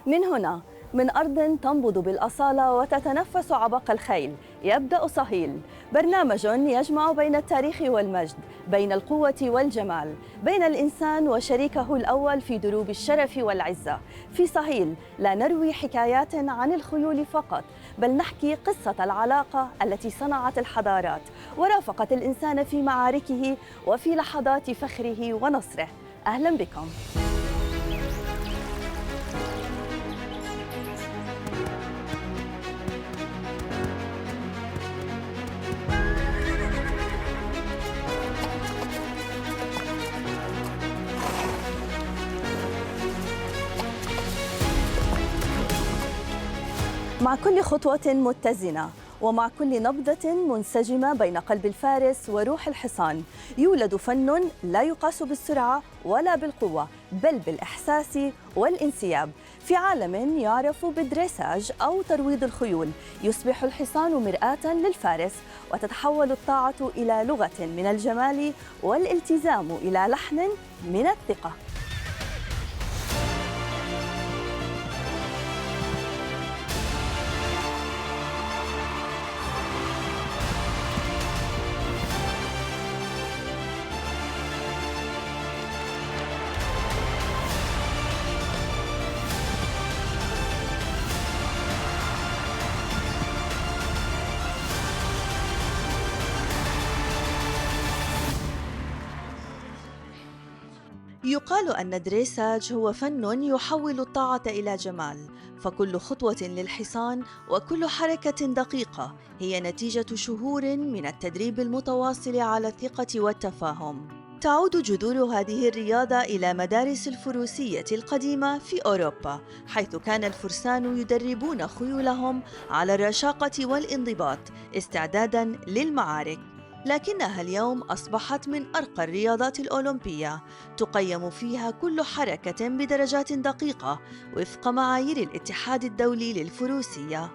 من هنا، من أرض تنبض بالأصالة وتتنفس عبق الخيل، يبدأ صهيل، برنامج يجمع بين التاريخ والمجد، بين القوة والجمال، بين الإنسان وشريكه الأول في دروب الشرف والعزة. في صهيل لا نروي حكايات عن الخيول فقط، بل نحكي قصة العلاقة التي صنعت الحضارات ورافقت الإنسان في معاركه وفي لحظات فخره ونصره. أهلاً بكم. مع كل خطوة متزنة ومع كل نبضة منسجمة بين قلب الفارس وروح الحصان يولد فن لا يقاس بالسرعة ولا بالقوة، بل بالإحساس والانسياب. في عالم يعرف بالدريساج أو ترويض الخيول، يصبح الحصان مرآة للفارس، وتتحول الطاعة إلى لغة من الجمال والالتزام إلى لحن من الثقة. يقال أن الدريساج هو فن يحول الطاعة إلى جمال، فكل خطوة للحصان وكل حركة دقيقة هي نتيجة شهور من التدريب المتواصل على الثقة والتفاهم. تعود جذور هذه الرياضة إلى مدارس الفروسية القديمة في أوروبا، حيث كان الفرسان يدربون خيولهم على الرشاقة والانضباط استعداداً للمعارك. لكنها اليوم أصبحت من أرقى الرياضات الأولمبية، تقيم فيها كل حركة بدرجات دقيقة وفق معايير الاتحاد الدولي للفروسية.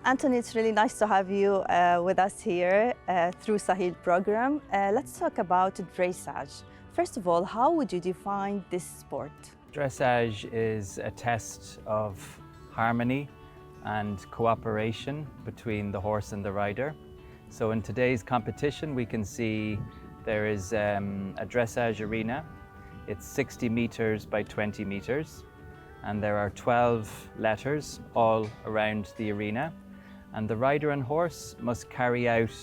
Anthony, it's really nice to have you with us here through Sahil program. Let's talk about dressage. First of all, how would you define this sport? Dressage is a test of harmony and cooperation between the horse and the rider. So in today's competition, we can see there is a dressage arena. It's 60 meters by 20 meters, and there are 12 letters all around the arena. And the rider and horse must carry out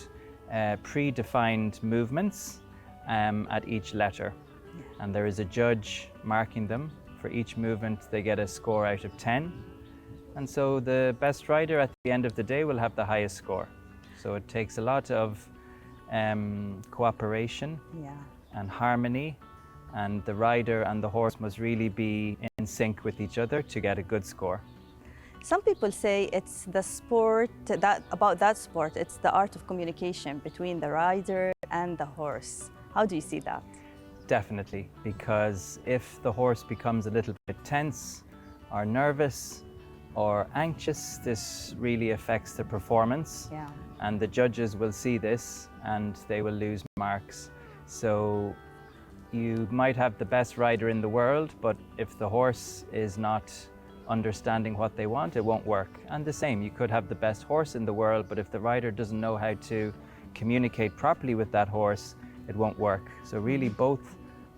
predefined movements at each letter. And there is a judge marking them. For each movement, they get a score out of 10. And so the best rider at the end of the day will have the highest score. So it takes a lot of cooperation and harmony, and the rider and the horse must really be in sync with each other to get a good score. Some people say it's the sport, about that sport, it's the art of communication between the rider and the horse. How do you see that? Definitely, because if the horse becomes a little bit tense or nervous or anxious, this really affects the performance. And the judges will see this and they will lose marks. So you might have the best rider in the world, but if the horse is not understanding what they want, it won't work. And the same, you could have the best horse in the world, but if the rider doesn't know how to communicate properly with that horse, it won't work. So really both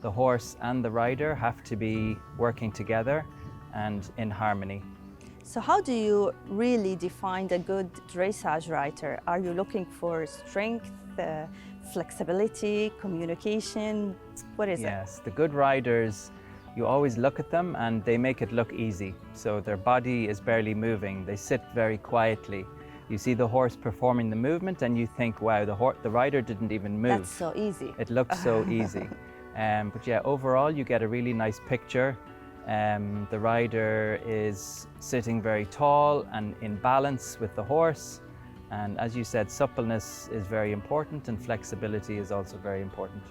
the horse and the rider have to be working together and in harmony. So how do you really define a good dressage rider? Are you looking for strength, flexibility, communication? What is it? Yes, the good riders, you always look at them and they make it look easy. So their body is barely moving. They sit very quietly. You see the horse performing the movement and you think, wow, the rider didn't even move. That's so easy. It looks so easy. But yeah, overall you get a really nice picture. The rider is sitting very tall and in balance with the horse. And as you said, suppleness is very important and flexibility is also very important.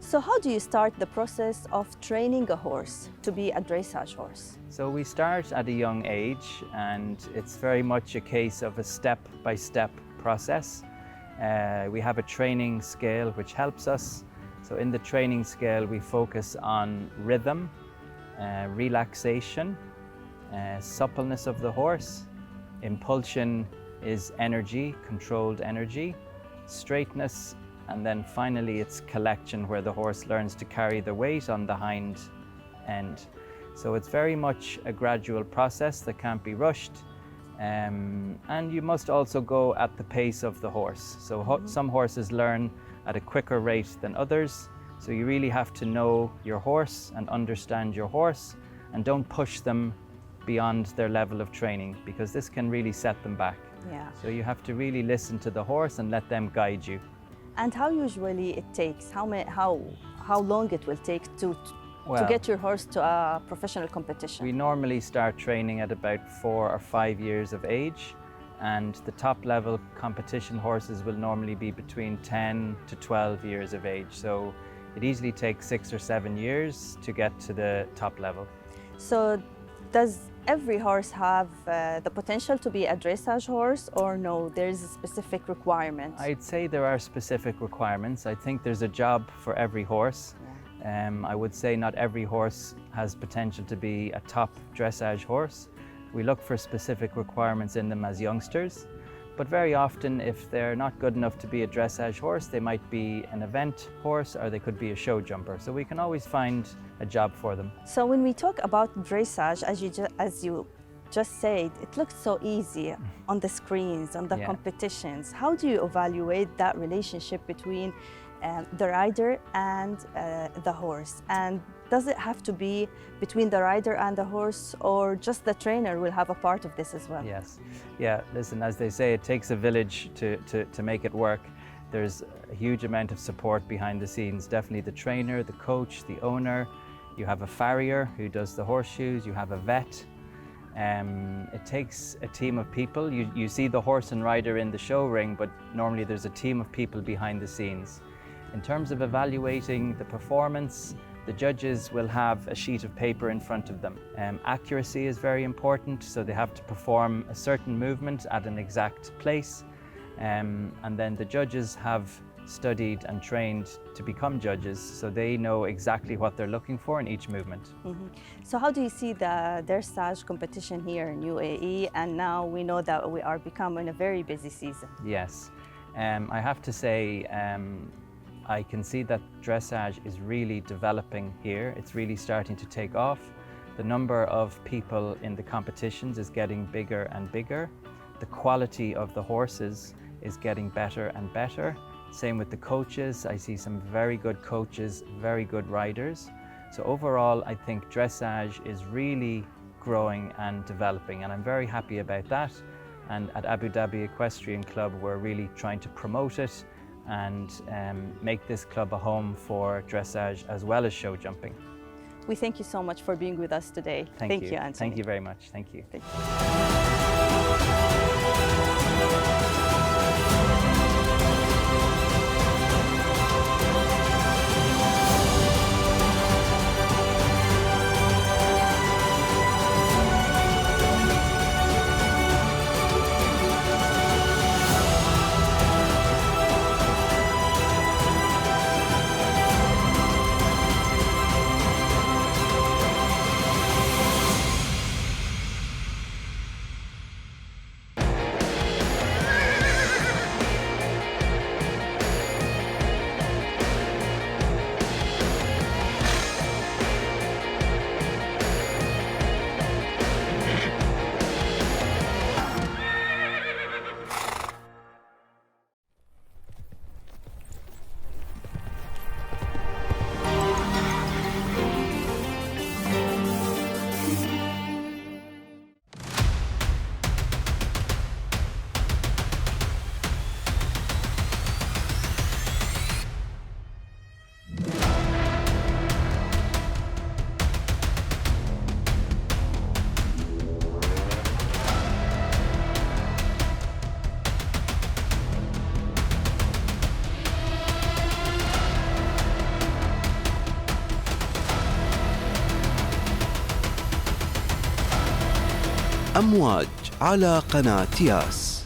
So how do you start the process of training a horse to be a dressage horse? So we start at a young age, and it's very much a case of a step-by-step process. We have a training scale which helps us, So in the training scale, we focus on rhythm, relaxation, suppleness of the horse. Impulsion is energy, controlled energy, straightness, and then finally it's collection, where the horse learns to carry the weight on the hind end. So it's very much a gradual process that can't be rushed. And you must also go at the pace of the horse. So some horses learn at a quicker rate than others. So you really have to know your horse and understand your horse, and don't push them beyond their level of training, because this can really set them back. Yeah. So you have to really listen to the horse and let them guide you. And how usually it takes? How long it will take to get your horse to a professional competition? We normally start training at about 4 or 5 years of age, and the top level competition horses will normally be between 10 to 12 years of age. So it easily takes 6 or 7 years to get to the top level. So does every horse have the potential to be a dressage horse, or no, there's a specific requirement? I'd say there are specific requirements. I think there's a job for every horse. I would say not every horse has potential to be a top dressage horse. We look for specific requirements in them as youngsters, but very often if they're not good enough to be a dressage horse, they might be an event horse, or they could be a show jumper. So we can always find a job for them. So when we talk about dressage, as you just said, it looks so easy on the screens, on the competitions. How do you evaluate that relationship between the rider and the horse? And does it have to be between the rider and the horse, or just the trainer will have a part of this as well? Yes. Yeah, listen, as they say, it takes a village to make it work. There's a huge amount of support behind the scenes. Definitely the trainer, the coach, the owner. You have a farrier who does the horseshoes. You have a vet. It takes a team of people. You see the horse and rider in the show ring, but normally there's a team of people behind the scenes. In terms of evaluating the performance, the judges will have a sheet of paper in front of them. Accuracy is very important, so they have to perform a certain movement at an exact place. And then the judges have studied and trained to become judges, so they know exactly what they're looking for in each movement. So how do you see the dressage competition here in UAE? And now we know that we are becoming a very busy season. Yes, I have to say, I can see that dressage is really developing here. It's really starting to take off. The number of people in the competitions is getting bigger and bigger. The quality of the horses is getting better and better. Same with the coaches. I see some very good coaches, very good riders. So overall, I think dressage is really growing and developing, and I'm very happy about that. And at Abu Dhabi Equestrian Club, we're really trying to promote it and make this club a home for dressage as well as show jumping. We thank you so much for being with us today. Thank you, Anthony. Thank you very much. Thank you. Thank you. أمواج على قناة ياس.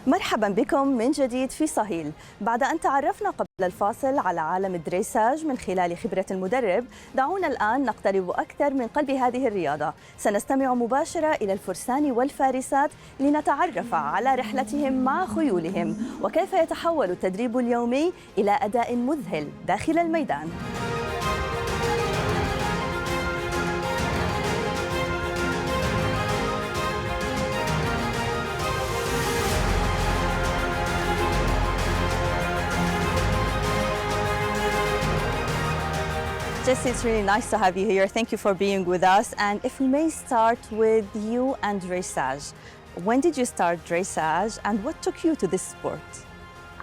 مرحبا بكم من جديد في صهيل. بعد أن تعرفنا قبل الفاصل على عالم الدريساج من خلال خبرة المدرب، دعونا الآن نقترب أكثر من قلب هذه الرياضة. سنستمع مباشرة إلى الفرسان والفارسات لنتعرف على رحلتهم مع خيولهم وكيف يتحول التدريب اليومي إلى أداء مذهل داخل الميدان. Jesse, it's really nice to have you here. Thank you for being with us. And if we may start with you and dressage. When did you start dressage and what took you to this sport?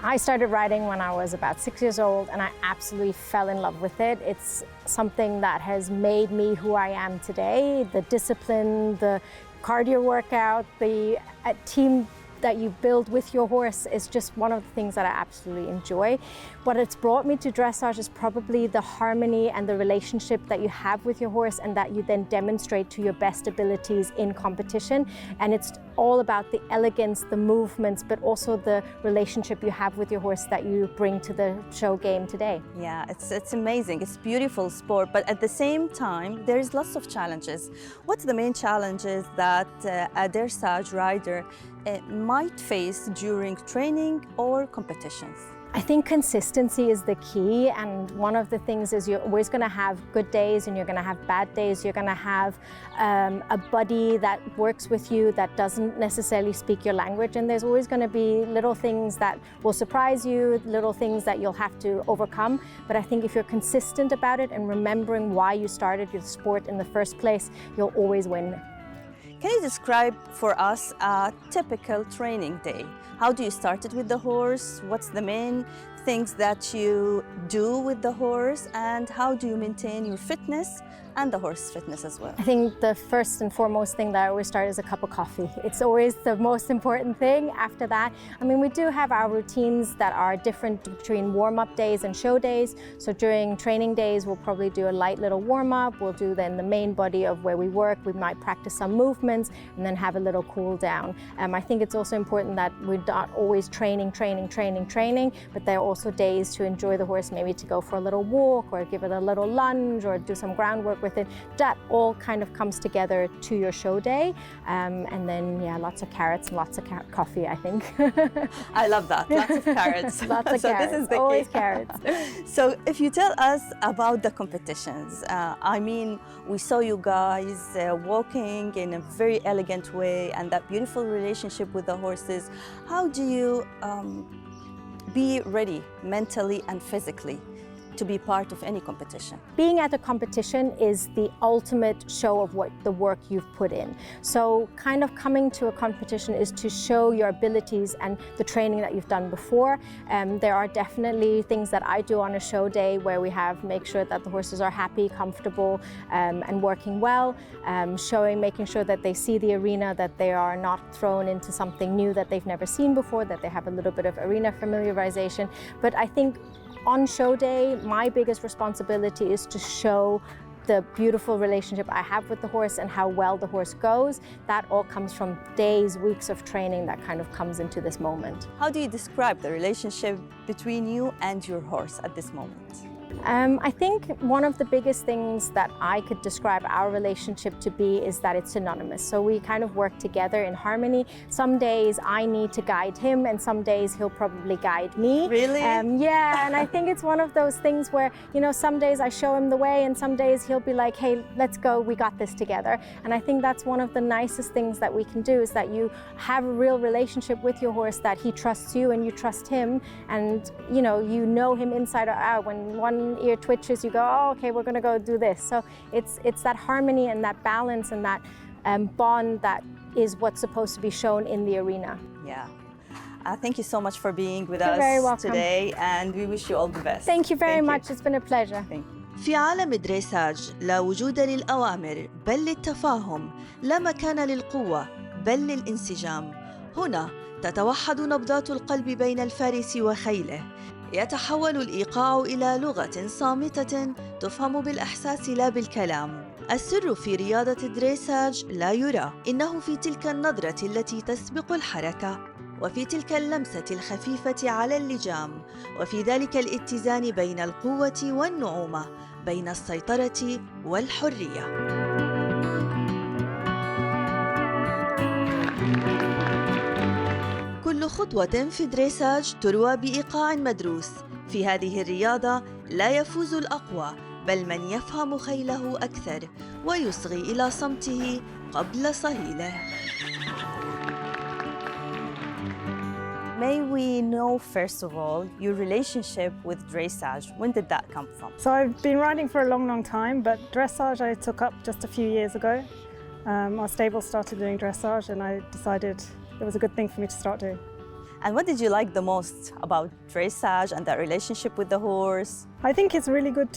I started riding when I was about 6 years old and I absolutely fell in love with it. It's something that has made me who I am today. The discipline, the cardio workout, the team that you build with your horse is just one of the things that I absolutely enjoy. What it's brought me to dressage is probably the harmony and the relationship that you have with your horse and that you then demonstrate to your best abilities in competition. And it's all about the elegance, the movements, but also the relationship you have with your horse that you bring to the show game today. Yeah, it's amazing. It's a beautiful sport, but at the same time, there's lots of challenges. What's the main challenges that a dressage rider might face during training or competitions? I think consistency is the key, and one of the things is you're always going to have good days and you're going to have bad days. You're going to have a buddy that works with you that doesn't necessarily speak your language, and there's always going to be little things that will surprise you, little things that you'll have to overcome. But I think if you're consistent about it and remembering why you started your sport in the first place, you'll always win. Can you describe for us a typical training day? How do you start it with the horse? What's the main things that you do with the horse? And how do you maintain your fitness and the horse fitness as well? I think the first and foremost thing that I always start is a cup of coffee. It's always the most important thing. After that, I mean, we do have our routines that are different between warm-up days and show days. So during training days, we'll probably do a light little warm-up. We'll do then the main body of where we work. We might practice some movements and then have a little cool down. I think it's also important that we're not always training, but there are also days to enjoy the horse, maybe to go for a little walk or give it a little lunge or do some groundwork with it. That all kind of comes together to your show day. And then, yeah, lots of carrots and lots of coffee, I think. I love that. Lots of carrots. Lots of carrots. This is the always key. Carrots. So if you tell us about the competitions, I mean, we saw you guys walking in a very elegant way and that beautiful relationship with the horses. How do you be ready mentally and physically to be part of any competition? Being at a competition is the ultimate show of what the work you've put in. So kind of coming to a competition is to show your abilities and the training that you've done before. There are definitely things that I do on a show day where we make sure that the horses are happy, comfortable, and working well, making sure that they see the arena, that they are not thrown into something new that they've never seen before, that they have a little bit of arena familiarization. But I think on show day, my biggest responsibility is to show the beautiful relationship I have with the horse and how well the horse goes. That all comes from days, weeks of training that kind of comes into this moment. How do you describe the relationship between you and your horse at this moment? I think one of the biggest things that I could describe our relationship to be is that it's synonymous. So we kind of work together in harmony. Some days I need to guide him and some days he'll probably guide me. Really? Yeah, and I think it's one of those things where, you know, some days I show him the way and some days he'll be like, hey, let's go, we got this together. And I think that's one of the nicest things that we can do is that you have a real relationship with your horse, that he trusts you and you trust him, and you know him inside or out. When one ear twitches, you go, oh, okay, we're going to go do this. So it's that harmony and that balance and that bond that is what's supposed to be shown in the arena. Yeah. Thank you so much for being with You're us very welcome. today, and we wish you all the best. Thank you very Thank much. It's been a pleasure. Thank you. في عالم الدريساج لا وجود للأوامر بل للتفاهم، لا مكان للقوة بل للانسجام. هنا تتوحد نبضات القلب بين الفارس وخيله. يتحول الإيقاع إلى لغة صامتة تفهم بالإحساس لا بالكلام. السر في رياضة الدريساج لا يرى، إنه في تلك النظرة التي تسبق الحركة وفي تلك اللمسة الخفيفة على اللجام، وفي ذلك الاتزان بين القوة والنعومة، بين السيطرة والحرية. كل خطوة في الدريساج تروى بإيقاع مدروس. في هذه الرياضة لا يفوز الأقوى، بل من يفهم خيله أكثر ويصغي إلى صمته قبل صهيله. May we know, first of all, your relationship with dressage? When did that come from? So I've been riding for a long time, but dressage I took up just a few years ago. Our stable started doing dressage and I decided it was a good thing for me to start doing. And what did you like the most about dressage and that relationship with the horse? I think it's really good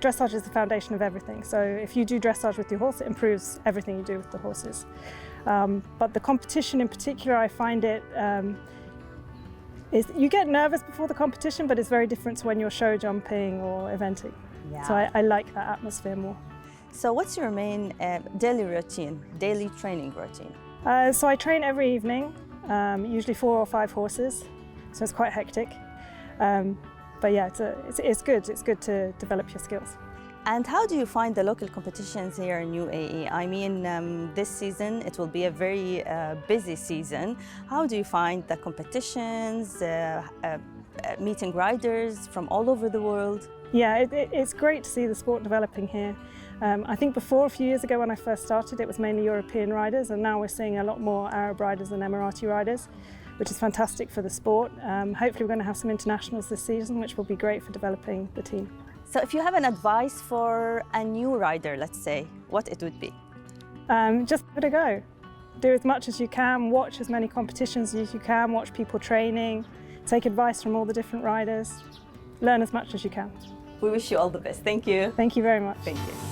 dressage is the foundation of everything. So if you do dressage with your horse, it improves everything you do with the horses. But the competition in particular, I find it, you get nervous before the competition, but it's very different to when you're show jumping or eventing. Yeah. So I like that atmosphere more. So what's your main daily training routine? So I train every evening, usually 4 or 5 horses, so it's quite hectic. But yeah, it's good. It's good to develop your skills. And how do you find the local competitions here in UAE? I mean, this season it will be a very busy season. How do you find the competitions, meeting riders from all over the world? Yeah, it's great to see the sport developing here. I think before, a few years ago when I first started, it was mainly European riders, and now we're seeing a lot more Arab riders and Emirati riders, which is fantastic for the sport. Hopefully we're going to have some internationals this season, which will be great for developing the team. So if you have an advice for a new rider, let's say, what it would be? Just give it a go. Do as much as you can, watch as many competitions as you can, watch people training, take advice from all the different riders, learn as much as you can. We wish you all the best. Thank you. Thank you very much. Thank you.